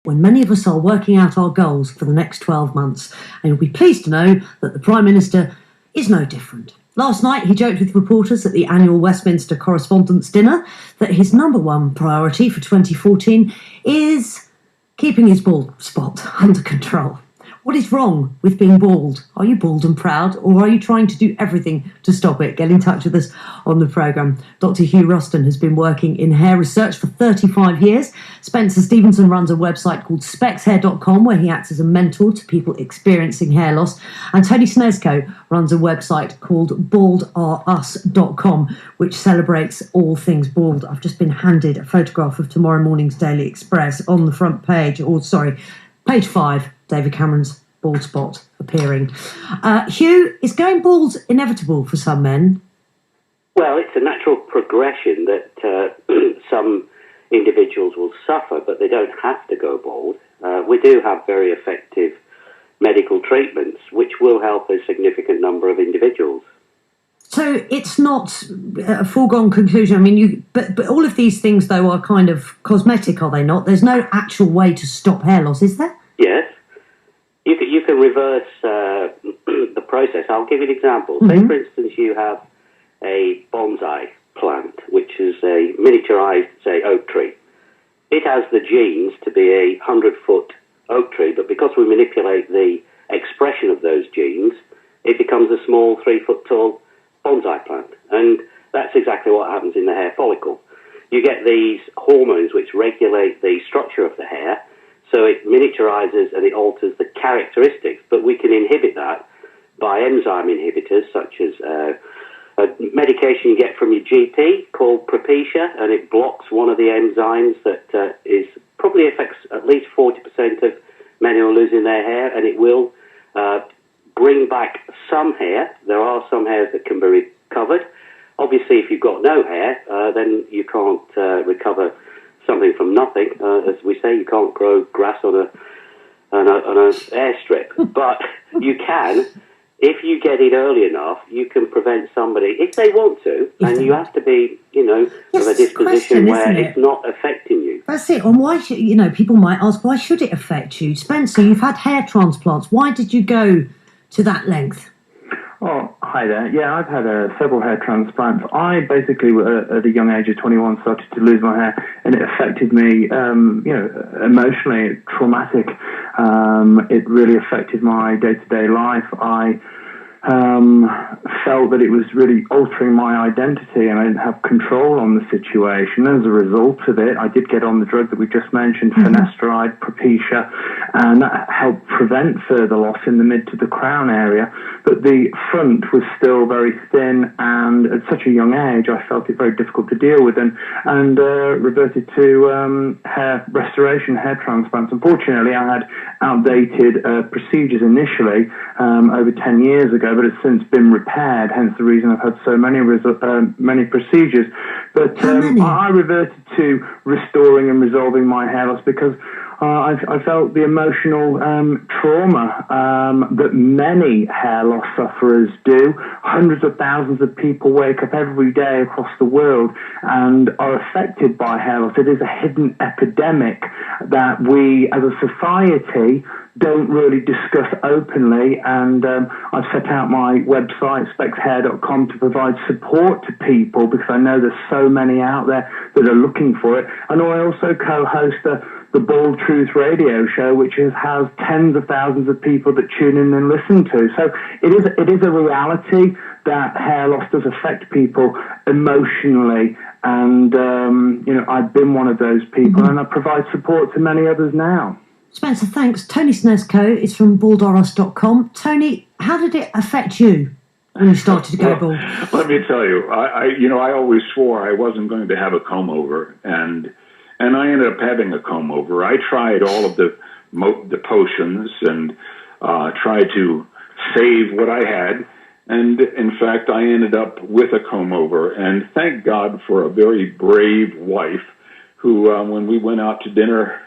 when many of us are working out our goals for the next 12 months. And you'll be pleased to know that the Prime Minister is no different. Last night, he joked with reporters at the annual Westminster Correspondents' Dinner that his number one priority for 2014 is keeping his bald spot under control. What is wrong with being bald? Are you bald and proud, or are you trying to do everything to stop it? Get in touch with us on the programme. Dr. Hugh Ruston has been working in hair research for 35 years. Spencer Stevenson runs a website called spexhair.com, where he acts as a mentor to people experiencing hair loss. And Tony Snesko runs a website called baldarus.com, which celebrates all things bald. I've just been handed a photograph of tomorrow morning's Daily Express on the front page, page 5. David Cameron's bald spot appearing. Hugh, is going bald inevitable for some men? Well, it's a natural progression that some individuals will suffer, but they don't have to go bald. We do have very effective medical treatments which will help a significant number of individuals. So it's not a foregone conclusion. I mean, but all of these things, though, are kind of cosmetic, are they not? There's no actual way to stop hair loss, is there? Yes. You can reverse the process. I'll give you an example. Say, for instance, you have a bonsai plant, which is a miniaturized, say, oak tree. It has the genes to be a 100-foot oak tree, but because we manipulate the expression of those genes, it becomes a small 3-foot-tall bonsai plant. And that's exactly what happens in the hair follicle. You get these hormones which regulate the structure of the hair, so it miniaturizes and it alters the characteristics, but we can inhibit that by enzyme inhibitors, such as a medication you get from your GP called Propecia, and it blocks one of the enzymes that probably affects at least 40% of men who are losing their hair, and it will bring back some hair. There are some hairs that can be recovered. Obviously, if you've got no hair, then you can't recover something from nothing. As we say, you can't grow grass on an airstrip. But you can, if you get it early enough, you can prevent somebody, if they want to, and you have to be, of a disposition where it's not affecting you. That's it. And why should, people might ask, why should it affect you? Spencer, you've had hair transplants. Why did you go to that length? Oh, hi there. Yeah, I've had several hair transplants. I basically, at a young age of 21, started to lose my hair, and it affected me, emotionally, traumatic. It really affected my day-to-day life. I felt that it was really altering my identity, and I didn't have control on the situation. As a result of it, I did get on the drug that we just mentioned, finasteride, Propecia, and that helped prevent further loss in the mid to the crown area. But the front was still very thin, and at such a young age, I felt it very difficult to deal with, and reverted to hair restoration, hair transplants. Unfortunately, I had outdated procedures initially over 10 years ago, but it's since been repaired, hence the reason I've had so many procedures. But I reverted to restoring and resolving my hair loss because I felt the emotional trauma that many hair loss sufferers do. Hundreds of thousands of people wake up every day across the world and are affected by hair loss. It is a hidden epidemic that we, as a society, don't really discuss openly, and I've set out my website, spexhair.com, to provide support to people because I know there's so many out there that are looking for it. And I also co-host the Bald Truth radio show, which has tens of thousands of people that tune in and listen to. So it is a reality that hair loss does affect people emotionally, and I've been one of those people, and I provide support to many others now. Spencer, thanks. Tony Snesko is from baldarus.com. Tony, how did it affect you when you started to go bald? Let me tell you, I always swore I wasn't going to have a comb over, and I ended up having a comb over. I tried all of the potions and tried to save what I had, and in fact, I ended up with a comb over. And thank God for a very brave wife who, when we went out to dinner